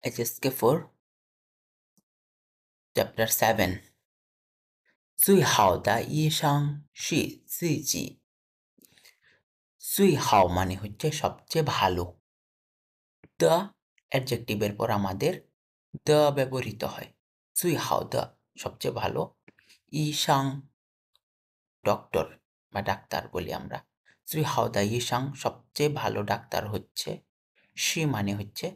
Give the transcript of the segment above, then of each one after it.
HSK4 Chapter 7最好的医生是自己最好মানে হচ্ছে সবচেয়ে ভালো the অ্যাডজেক্টিভের পর আমাদের the ব্যবহৃত হয় 最好的 সবচেয়ে ভালো 医生 ডক্টর বা ডাক্তার বলি আমরা 最好的医生 সবচেয়ে ভালো ডাক্তার হচ্ছে 是মানে হচ্ছে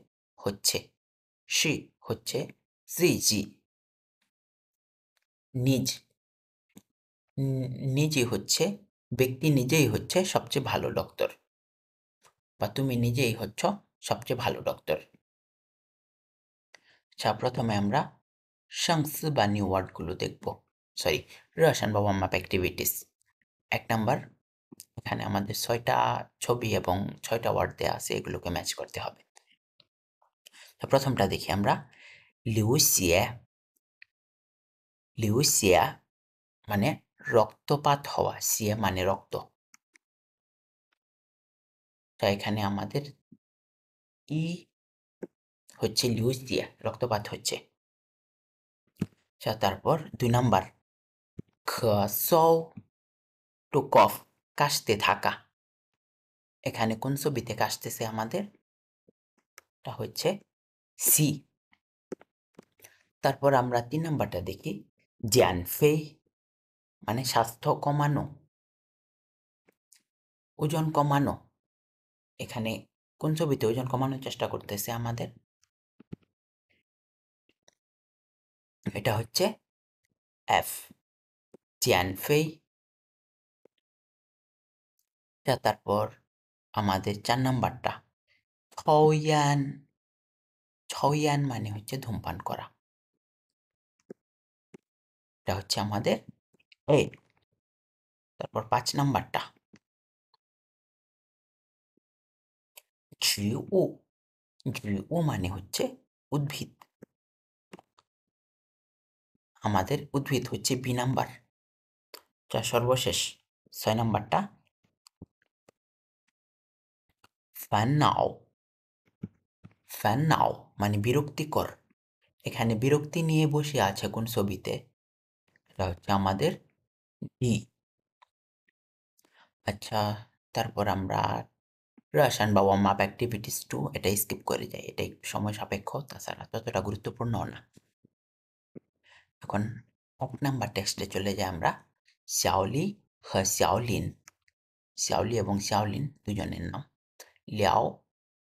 是হচ্ছে 自己 নিজ নিজে হচ্ছে ব্যক্তি নিজেই হচ্ছে সবচেয়ে ভালো ডক্টর বা তুমি নিজেই হচ্ছ সবচেয়ে ভালো ডক্টর আচ্ছা প্রথমে আমরা 上司 বা নিউ ওয়ার্ডগুলো দেখব সরি রসায়ন বা ওয়ার্ম আপ অ্যাক্টিভিটিস 1 নাম্বার এখানে আমাদের 6টা ছবি এবং 6টা ওয়ার্ড দেওয়া আছে এগুলোকে ম্যাচ করতে হবে তো প্রথমটা দেখি আমরা 流血 流血 মানে রক্তপাত হওয়া সিয়ে মানে রক্ত তো এখানে আমাদের ই হচ্ছে 流血 রক্তপাত হচ্ছে আচ্ছা তারপর 2 নাম্বার 咳嗽 টু কফ কাশতে থাকা এখানে কোন ছবিতে কাশতেছে আমাদের এটা হচ্ছে সি তারপর আমরা 3 নাম্বারটা দেখি জ্যানফেই মানে স্বাস্থ্য কমানো ওজন কমানো এখানে কোন ছবিতে ওজন কমানোর চেষ্টা করতেছে আমাদের এটা হচ্ছে এফ জ্যানফেই তারপর আমাদের 4 নাম্বারটা ছয়ান ছয়ান মানে হচ্ছে ধূমপান করা এটা হচ্ছে আমাদের এ তারপর 5 নাম্বারটা ঝিউ ঝিউ মানে হচ্ছে উদ্ভিদ আমাদের উদ্ভিদ হচ্ছে বি নাম্বার যা সর্বশেষ 6 নাম্বারটা ফান্নাও ফান্নাও মানে বিরক্তিকর এখানে বিরক্তি নিয়ে বসে আছে কোন ছবিতে এটা হচ্ছে আমাদের ডি আচ্ছা তারপর আমরা রসায়ন বা ওয়ার্ম আপ অ্যাক্টিভিটিস 2 এটা স্কিপ করে যাই এটা একটু সময় সাপেক্ষ তাছাড়া ততটা গুরুত্বপূর্ণ না এখন 1 নাম্বার টেক্সটে চলে যাই আমরা শাওলি হ শাওলিন শাওলি এবং শাওলিন দুজনের নাম লিয়াও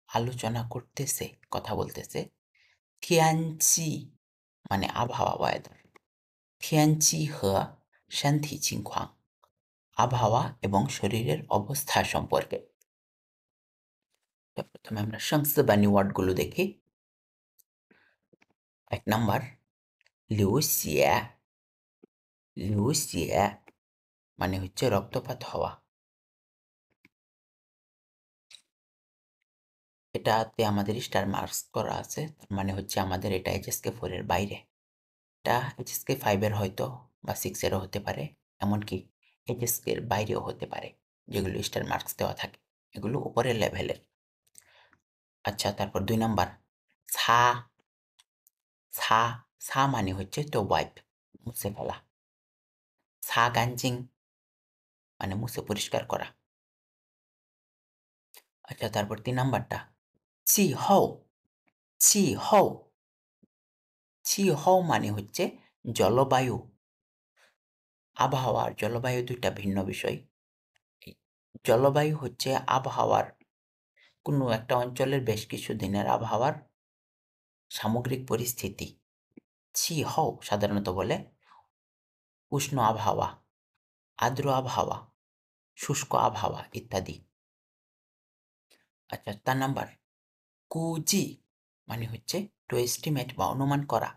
আলোচনা করতেছে কথা বলতেছে থিয়ানচি মানে আবহাওয়া ওয়েদার থিয়ানচি হ শান্তি চিংখাং আবহাওয়া এবং শরীরের অবস্থা সম্পর্কে প্রথমে আমরা সংস্থ বা নিউওয়ার্ডগুলো দেখি 1 নাম্বার 流血 流血 মানে হচ্ছে রক্তপাত হওয়া এটাতে আমাদের স্টার মার্কস করা আছে মানে হচ্ছে আমাদের এটা HSK4 এর বাইরে এটা HSK5 এর হয়তো বা 6 এরও হতে পারে এমনকি HSK এর বাইরেও হতে পারে যেগুলো স্টার মার্কস দেওয়া থাকে এগুলো উপরের লেভেলের আচ্ছা তারপর 2 নাম্বার ছা ছা ছা মানে হচ্ছে তো ওয়াইপ মুছে ফেলা ছা গানজিং মানে মুছে পরিষ্কার করা আচ্ছা তারপর 3 নাম্বারটা চি হও চি হও চি হও মানে হচ্ছে জলবায়ু আবহাওয়া আর জলবায়ু দুইটা ভিন্ন বিষয় জলবায়ু হচ্ছে আবহাওয়ার কোনো একটা অঞ্চলের বেশ কিছু দিনের আবহাওয়ার সামগ্রিক পরিস্থিতি চি হও সাধারণত বলে উষ্ণ আবহাওয়া আর্দ্র আবহাওয়া শুষ্ক আবহাওয়া ইত্যাদি আচ্ছা 4 নাম্বার কুজি মানে হচ্ছে টু এস্টিমেট বা অনুমান করা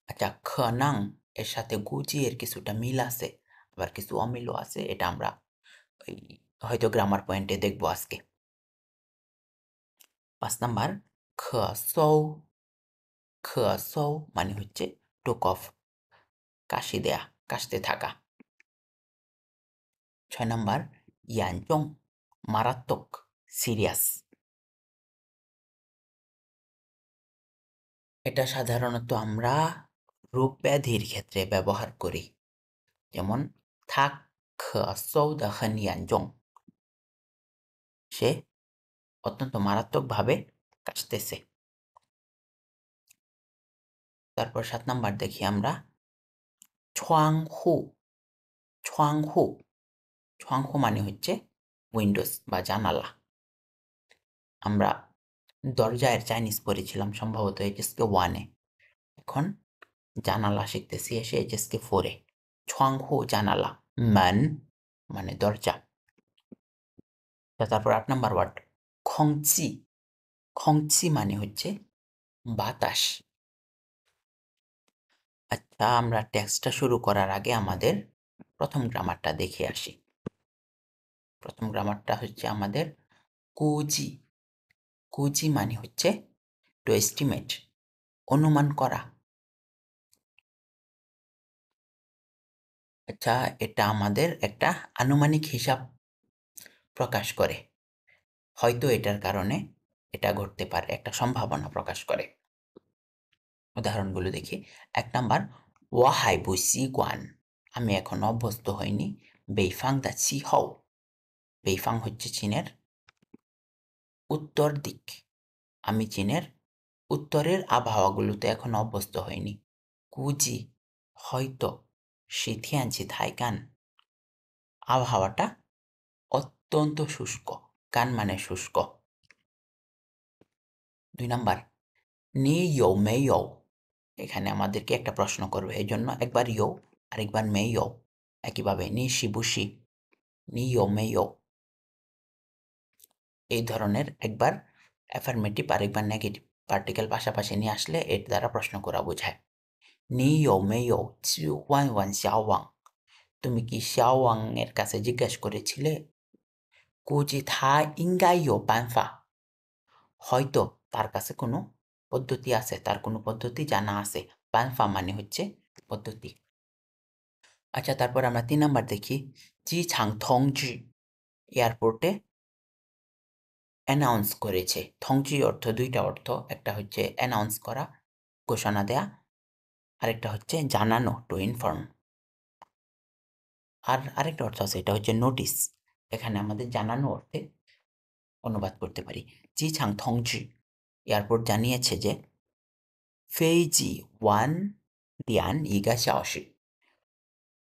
আচ্ছা খনাং এর সাথে গুজি এর কিছুটা মিল আছে আবার কিছু অমিলও আছে এটা আমরা হয়তো গ্রামার পয়েন্টে দেখবো আজকে 5 নাম্বার খসৌ খসৌ মানে হচ্ছে টু কফ কাশি দেয়া কাশতে থাকা 6 নাম্বার ইয়ানজং মারাত্মক সিরিয়াস এটা সাধারণত আমরা রোগ ব্যাধির ক্ষেত্রে ব্যবহার করি, যেমন থাক সৌদা জং, সে অত্যন্ত মারাত্মকভাবে কাশতেছে। তারপর 7 নাম্বার দেখি আমরা ছুয়াংহু মানে হচ্ছে উইন্ডোজ বা জানালা। আমরা দরজার চাইনিজ পড়েছিলাম সম্ভবত HSK 1-এ, এখন জানালা শিখতেছি এসে HSK 4-এ। ছুয়াংহু জানালা, মান মানে দরজা। তারপর 8 নাম্বার ওয়ার্ড খংচি মানে হচ্ছে বাতাস। আচ্ছা, আমরা টেক্সটটা শুরু করার আগে আমাদের প্রথম গ্রামারটা দেখে আসি। প্রথম গ্রামারটা হচ্ছে আমাদের কুজি মানে হচ্ছে টু এস্টিমেট, অনুমান করা। আচ্ছা, এটা আমাদের একটা আনুমানিক হিসাব প্রকাশ করে, হয়তো এটার কারণে এটা ঘটতে পারে, একটা সম্ভাবনা প্রকাশ করে। উদাহরণগুলো দেখি। 1 নাম্বার ওয়াহাই বুসি গুয়ান, আমি এখন অভ্যস্ত হইনি বেইফাং দা চি হও। বেইফাং হচ্ছে চীনের উত্তর দিক, আমি চীনের উত্তরের আবহাওয়াগুলোতে এখন অভ্যস্ত হইনি। কুজি হয়তো, শিথিয়ানছি থাইকান, আবহাওয়াটা অত্যন্ত শুষ্ক, কান মানে শুষ্ক। 2 নাম্বার নি ইউ মে ইউ, এখানে আমাদেরকে একটা প্রশ্ন করবে, এই জন্য একবার ইউ আরেকবার মে ইউ, একইভাবে নি শিবুশি, নি ইউ মে ইউ। এই ধরনের একবার অ্যাফার্মেটিভ আরেকবার নেগেটিভ পার্টিকেল পাশাপাশি নিয়ে আসলে এর দ্বারা প্রশ্ন করা বোঝায়। নি ইউ মে ইউ চি ওয়ান ওয়ান xiaowang, তুমি কি xiaowang এর কাছে জিজ্ঞেস করেছিলে? কুজি থা ইঙ্গাই ইউ বানফা, হয়তো তার কাছে কোনো পদ্ধতি আছে, তার কোনো পদ্ধতি জানা আছে। বানফা মানে হচ্ছে পদ্ধতি। আচ্ছা, তারপর আমরা 3 নাম্বার দেখি জি ছাং থংজি, এয়ারপোর্টে অ্যানাউন্স করেছে। থংজি অর্থ দুইটা অর্থ, একটা হচ্ছে অ্যানাউন্স করা, ঘোষণা দেয়া, আরেকটা হচ্ছে জানানো, টু ইনফর্ম। আর আরেকটা অর্থ আছে, এটা হচ্ছে নোটিস, এখানে আমাদের জানানো অর্থে অনুবাদ করতে পারি। জি ছাং থংজি, এয়ারপোর্ট জানিয়েছে যে ফেইজি ওয়ান দিয়ান ইগা শাওশি,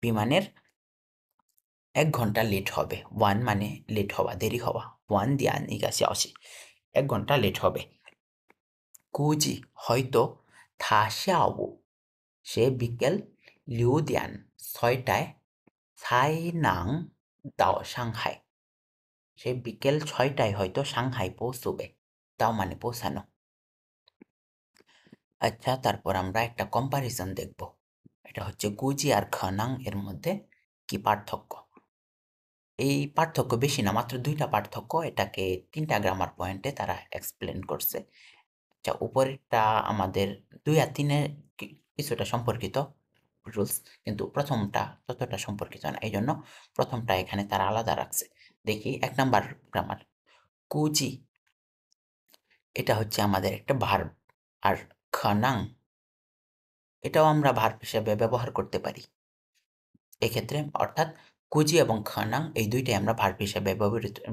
বিমানের 1 ঘন্টা লেট হবে। ওয়ান মানে লেট হওয়া, দেরি হওয়া, ওয়ান দিয়ান ইগা শাওশি, 1 ঘন্টা লেট হবে। কুজি হয়তো, থা শাও, সে বিকেল লিউ দিয়ান 6টায়, ছাই নাং দাও সাংহাই, সে বিকেল 6টায় হয়তো সাংহাই পৌঁছবে। তাও মানে পৌঁছানো। আচ্ছা, তারপর আমরা একটা কম্পারিজন দেখব, এটা হচ্ছে গুজি আর খনাং এর মধ্যে কি পার্থক্য। এই পার্থক্য বেশি না, মাত্র 2টা পার্থক্য, এটাকে 3টা গ্রামার পয়েন্টে তারা এক্সপ্লেন করছে। আচ্ছা, উপরেরটা আমাদের 2 আর 3 এর কিছুটা সম্পর্কিত রুলস, কিন্তু প্রথমটা ততটা সম্পর্কিত না, এই জন্য প্রথমটা এখানে তারা আলাদা রাখছে। দেখি 1 নাম্বার গ্রামার কুজি, এটা হচ্ছে আমাদের একটা ভার্ব, আর খনাং এটাও আমরা ভার্ব হিসেবে ব্যবহার করতে পারি এক্ষেত্রে, অর্থাৎ কুজি এবং খনাং এই দুইটাই আমরা ভার্ব হিসেবে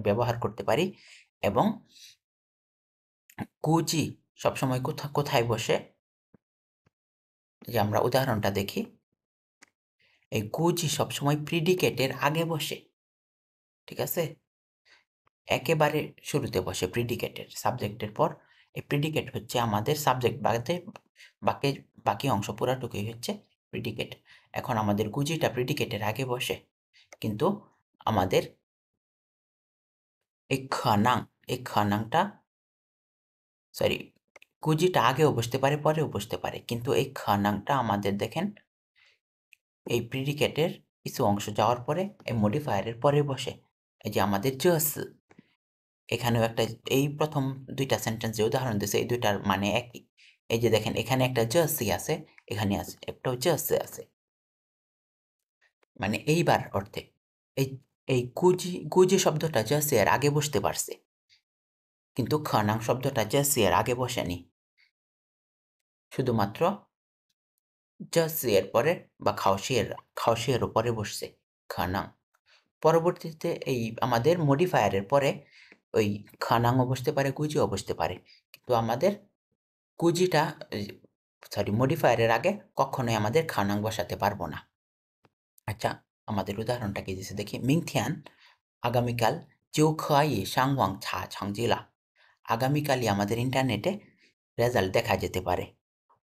ব্যবহার করতে পারি। এবং কুজি সবসময় কোথায় বসে, যে আমরা উদাহরণটা দেখি, এই কুজি সবসময় প্রিডিকেটের আগে বসে, ঠিক আছে, একেবারে শুরুতে বসে প্রিডিকেটের, সাবজেক্টের পর। এই প্রিডিকেট হচ্ছে আমাদের সাবজেক্ট বাদে বাকি বাকি অংশ পুরাটুকুই হচ্ছে প্রিডিকেট। এখন আমাদের কুজিটা প্রিডিকেটের আগে বসে, কিন্তু আমাদের এই খনাংটা সরি, কুজিটা আগেও বসতে পারে পরেও বসতে পারে, কিন্তু এই খনাংটা আমাদের দেখেন এই প্রিডিকেটের কিছু অংশ যাওয়ার পরে এই মডিফায়ারের পরে বসে। এই যে আমাদের জস, এখানেও একটা, এই প্রথম 2টা সেন্টেন্স যে উদাহরণ দিয়েছে এই দুইটার মানে একই। এই যে দেখেন এখানে একটা জার্সি আছে, এখানে আছে একটাও জার্সি আছে, মানে এইবার অর্থে এই এই কুজি শব্দটা জার্সি এর আগে বসতে পারছে, কিন্তু খনাং শব্দটা জার্সি এর আগে বসেনি। শুধুমাত্র জাসি এর পরে বা খাওশি এর উপরে বসছে খানাং। পরবর্তীতে এই আমাদের মডিফায়ারের পরে ওই খানাংও বসতে পারে, গুজিও বসতে পারে। কিন্তু আমাদের গুজিটা মডিফায়ারের আগে কখনোই আমাদের খানাং বসাতে পারবো না। আচ্ছা, আমাদের উদাহরণটা কি দিয়েছে দেখি। মিংথিয়ান আগামীকাল জিউ খেয়াই সাংওয়াং ছা ছাংজিলা। আগামীকালই আমাদের ইন্টারনেটে রেজাল্ট দেখা যেতে পারে।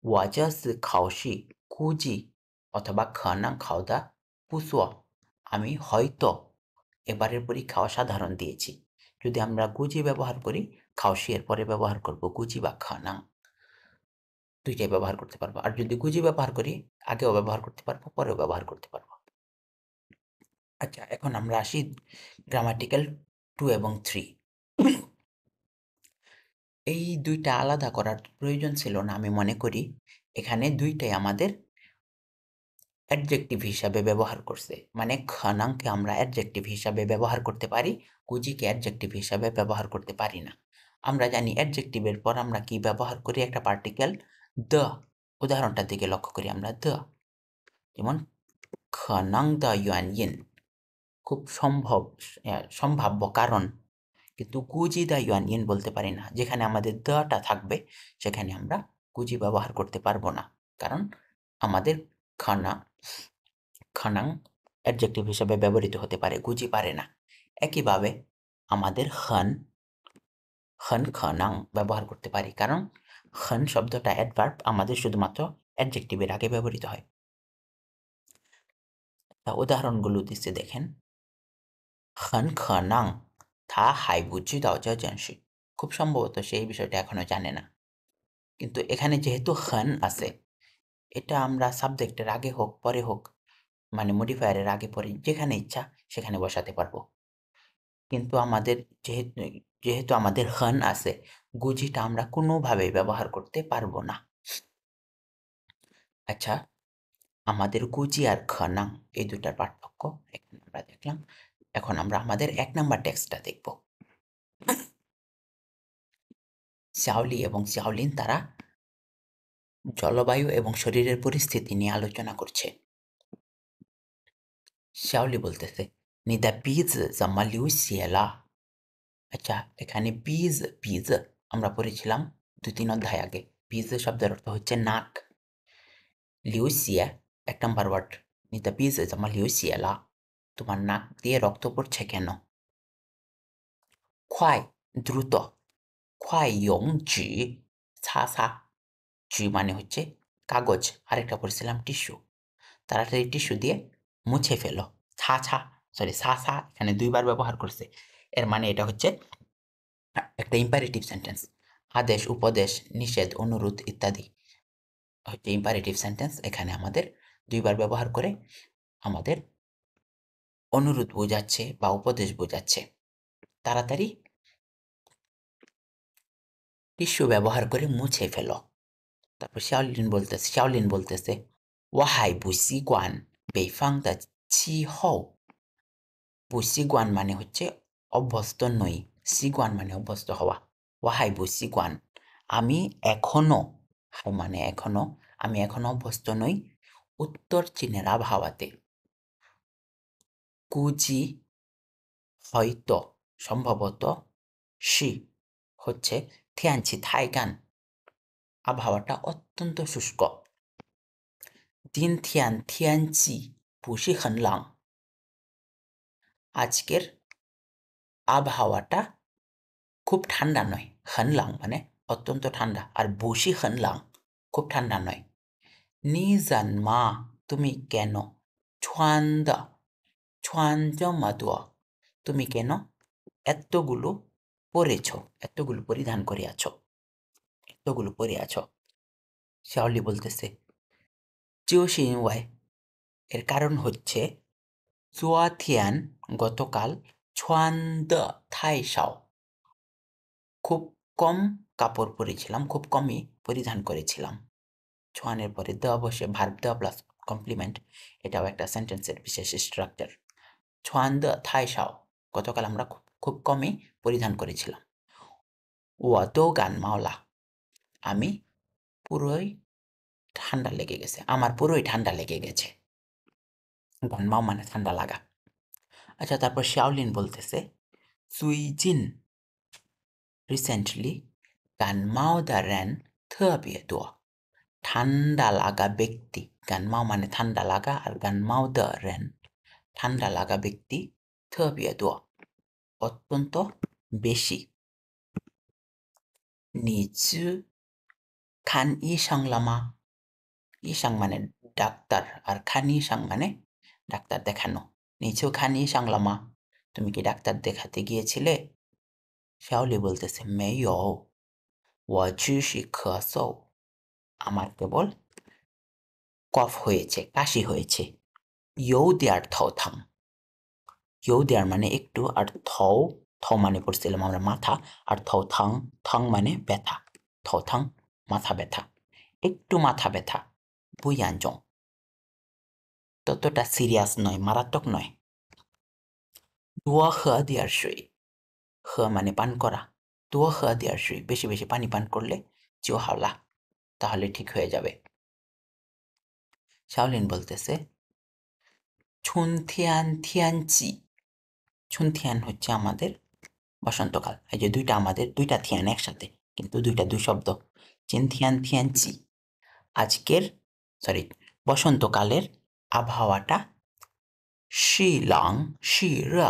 我这次考试估计অথবা可能考得不错। আমি হয়তো এবারের পরীক্ষা অসাধারণ দিয়েছি। যদি আমরা গুজি ব্যবহার করি, খাওশি এর পরে ব্যবহার করব গুজি বা খানাং, দুইটাই ব্যবহার করতে পারবো। আর যদি গুজি ব্যবহার করি, আগেও ব্যবহার করতে পারবো, পরেও ব্যবহার করতে পারবো। আচ্ছা, এখন আমরা আসি গ্রামাটিক্যাল 2 এবং 3। এই দুইটা আলাদা করার প্রয়োজন ছিল না, আমি মনে করি। এখানে দুইটাই আমাদের অ্যাডজেক্টিভ হিসাবে ব্যবহার করছে। মানে খানাংকে আমরা অ্যাডজেক্টিভ হিসাবে ব্যবহার করতে পারি, গুজিকে অ্যাডজেক্টিভ হিসাবে ব্যবহার করতে পারি না। আমরা জানি অ্যাডজেক্টিভের পর আমরা কি ব্যবহার করি, একটা পার্টিকেল দ্য। উদাহরণটার দিকে লক্ষ্য করি আমরা, দ্য। যেমন খানাং দ্য ইউয়ানইন, খুব সম্ভাব্য কারণ। কিন্তু গুজি দ্য ইউয়ানইন বলতে পারি না। যেখানে আমাদের দ্যটা থাকবে সেখানে আমরা গুজি ব্যবহার করতে পারবো না, কারণ আমাদের খানাং অ্যাডজেক্টিভ হিসেবে ব্যবহৃত হতে পারে, গুজি পারে না। একইভাবে আমাদের হন খানাং ব্যবহার করতে পারি, কারণ হন শব্দটা অ্যাডভার্ব, আমাদের শুধুমাত্র অ্যাডজেক্টিভের আগে ব্যবহৃত হয়। তা উদাহরণগুলো দিচ্ছে দেখেন। হন খানাং থা হাই বুঝি দাও জেনশি। খুব সম্ভবত সেই বিষয়টা এখনো জানে না। কিন্তু এখানে যেহেতু হন আছে, এটা আমরা সাবজেক্টের আগে হোক পরে হোক, মানে মডিফায়ারের আগে পরে যেখানে ইচ্ছা সেখানে বসাতে পারবো। কিন্তু আমাদের যেহেতু আমাদের হন আছে, গুজিটা আমরা কোনোভাবেই ব্যবহার করতে পারবো না। আচ্ছা, আমাদের গুজি আর খানাং এই দুটার পার্থক্য এখানে আমরা দেখলাম। এখন আমরা আমাদের 1 নাম্বার টেক্সটটা দেখব। শাওলি এবং শাওলিন তারা জলবায়ু এবং শরীরের পরিস্থিতি নিয়ে আলোচনা করছে। শাওলি বলতেছে, নি দা বিজ জাম্মা লিউ শিয়েলা। আচ্ছা, এখানে বীজ আমরা পড়েছিলাম 2-3 অধ্যায় আগে। বীজ শব্দের অর্থ হচ্ছে নাক। লিউ শিয়া 1 নাম্বার ওয়ার্ড। নি দা বিজ জাম্মা লিউ শিয়েলা, তোমার নাক দিয়ে রক্ত পড়ছে কেন?快দ্রুত,快用纸擦擦। জি মানে হচ্ছে কাগজ, আরেকটা পড়ছিলাম টিস্যু। তাড়াতাড়ি টিস্যু দিয়ে মুছে ফেলো। সা সা এখানে 2 বার ব্যবহার করছে। এর মানে এটা হচ্ছে একটা ইম্পারেটিভ সেন্টেন্স। আদেশ, উপদেশ, নিষেধ, অনুরোধ ইত্যাদি হচ্ছে ইম্পারেটিভ সেন্টেন্স। এখানে আমাদের 2 বার ব্যবহার করে আমাদের অনুরোধ বোঝাচ্ছে বা উপদেশ বোঝাচ্ছে। তাড়াতাড়ি টিস্যু ব্যবহার করে মুছে ফেলো। তারপর শাওলিন বলতেছে, 我还不习惯北方的气候। 不习惯মানে হচ্ছে অভ্যস্ত নই, সিগুয়ান মানে অভ্যস্ত হওয়া। 我还不习惯, আমি এখনো, মানে এখনো, আমি এখনো অভ্যস্ত নই উত্তর চীনের আবহাওয়াতে। কুজি হয়তো, সম্ভবত, শি হচ্ছে থিয়ানচি থাইগান, আবহাওয়াটা অত্যন্ত শুষ্ক। 今天天气不是很冷, আজকের আবহাওয়াটা খুব ঠান্ডা নয়। হনলাং মানে অত্যন্ত ঠান্ডা, আর বসি হনলাং খুব ঠান্ডা নয়। নি জানমা তুমি কেন, ছুয়ান মাদুয়া তুমি কেন এতগুলো এতগুলো পরিধান করে আছো, এতগুলো পরে আছো। শাওলি বলতেছে, চিওশিনওয়াই এর কারণ হচ্ছে, জুয়াথিয়ান গতকাল, ছুয়ান্দ থাইশাও খুব কম কাপড় পরেছিলাম, খুব কমই পরিধান করেছিলাম। ছোয়ানের পরে দ বসে ভার্ব দ প্লাস কমপ্লিমেন্ট, এটাও একটা সেন্টেন্সের বিশেষ স্ট্রাকচার। ছোয়ান দ থাইশাও গতকাল আমরা খুব কমই পরিধান করেছিলাম। ওয়াতো গান মাওলা আমি পুরোই ঠান্ডা লেগে গেছে, আমার পুরোই ঠান্ডা লেগে গেছে। গানমাও মানে ঠান্ডা লাগা। আচ্ছা, তারপর শাওলিন বলতেছে সুই জিন রিসেন্টলি গানমাও দা রেন থবিয়ে দোয়া। ঠান্ডা লাগা ব্যক্তি, গানমাও মানে ঠান্ডা লাগা, আর গানমাও দা রেন ঠান্ডা লাগা ব্যক্তি, থবিয়ে দোয়া অত্যন্ত বেশি। নিচু খান ইসাং লামা, ইসাং মানে ডাক্তার, আর খান ইসাং মানে ডাক্তার দেখানো। নিচু খান ইসাং লামা, তুমি কি ডাক্তার দেখাতে গিয়েছিলে? শাওলি বলতেছে মেয়ো ওয়া জিশি খাসৌ, আমার কেবল কফ হয়েছে, কাশি হয়েছে। You there থৌ Thang, you there মানে একটু, আর থৌ, থৌ মানে পড়ছিলাম আমরা মাথা, আর থৌ থাং, থাং মানে ব্যথা, থৌ থাং মাথা ব্যথা, একটু মাথা ব্যথা। বুয়ানজং ততটা সিরিয়াস নয়, মারাত্মক নয়। দুয়া হে দেয়ার সুই, হে মানে পান করা, দুয়া হে দেয়ার সুই বেশি বেশি পানি পান করলে জিও হাওলা, তাহলে ঠিক হয়ে যাবে। শাওলিন বলতেছে ছুনথিয়ান থিয়ানচি, ছুনথিয়ান হচ্ছে আমাদের বসন্তকাল। এই যে দুইটা আমাদের দুইটা থিয়ান একসাথে, কিন্তু দুইটা দুই শব্দ। চিনথিয়ান থিয়ানচি, আজকের বসন্তকালের আবহাওয়াটা শিলং শিরা,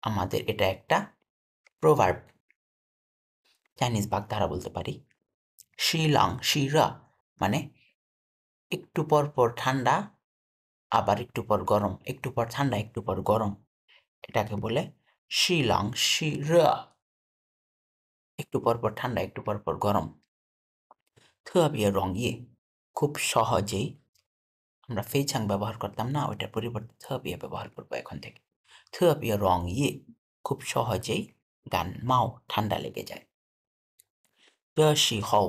আমাদের এটা একটা প্রভার্ব, চাইনিজ বাগধারা বলতে পারি। শিলং শিরা মানে একটু পর পর ঠান্ডা, আবার একটু পর গরম, একটু পর ঠান্ডা একটু পর গরম, এটাকে বলে শিলং শিরা, একটু পর পর ঠান্ডা একটু পর পর গরম। থবিয়ে রং ইয়ে, খুব সহজেই, আমরা ফেইচাং ব্যবহার করতাম না, ওইটার পরিবর্তে থবিয়ে ব্যবহার করবো এখন থেকে। থবিয়ে রং ইয়ে, খুব সহজেই গান মাও ঠান্ডা লেগে যায়। বেশি হও,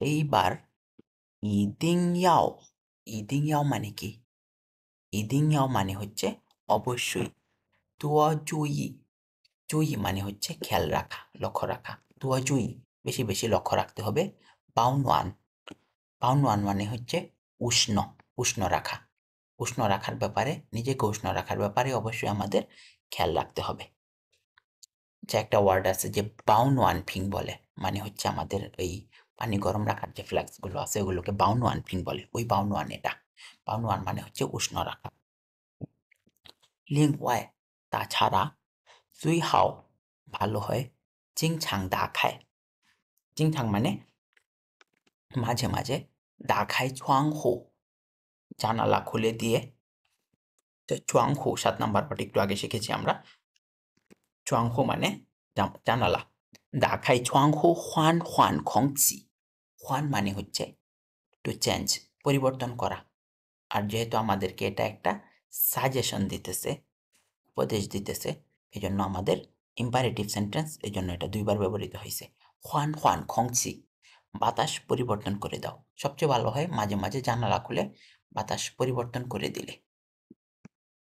এইবার ইদিং ইয়াও, ইদিং ইয়াও মানে কি? ইদিং ইয়াও মানে হচ্ছে অবশ্যই। তুয়া জুই, জুই মানে হচ্ছে খেয়াল রাখা, লক্ষ্য রাখা। তুয়া জুই বেশি বেশি লক্ষ্য রাখতে হবে। বাউনওয়ান, বাউনওয়ান মানে হচ্ছে উষ্ণ, উষ্ণ রাখা, উষ্ণ রাখার ব্যাপারে, নিজেকে উষ্ণ রাখার ব্যাপারে অবশ্যই আমাদের খেয়াল রাখতে হবে। যে একটা ওয়ার্ড আছে যে বাউনওয়ান ফিং বলে, মানে হচ্ছে আমাদের এই পানি গরম রাখার যে ফ্ল্যাক্সগুলো আছে ওগুলোকে বাউনওয়ান ফিং বলে, ওই বাউনওয়ান এটা। বাউনওয়ান মানে হচ্ছে উষ্ণ রাখা। লিংওয়াই তাছাড়া, জুই হাও ভালো হয়, চিংছাং দা খায়, চিংছাং মানে মাঝে মাঝে, দা খায় চুয়াং হো জানালা খুলে দিয়ে। চুয়াং হো 7 নাম্বার পার্ট একটু আগে শিখেছি আমরা। চুয়াং হো মানে জানালা। দা খায় চুয়াং হো হুয়ান হুয়ান খংচি, হুয়ান মানে হচ্ছে টু চেঞ্জ, পরিবর্তন করা। আর যেহেতু আমাদেরকে এটা একটা সাজেশন দিতেছে, উপদেশ দিতেছে, এই জন্য আমাদের ইম্পারেটিভ সেন্টেন্স, এই জন্য এটা দুইবার ব্যবহৃত হয়েছে। হুয়ান হুয়ান খংচি, বাতাস পরিবর্তন করে দাও। সবচেয়ে ভালো হয় মাঝে মাঝে জানালা খুলে বাতাস পরিবর্তন করে দিলে।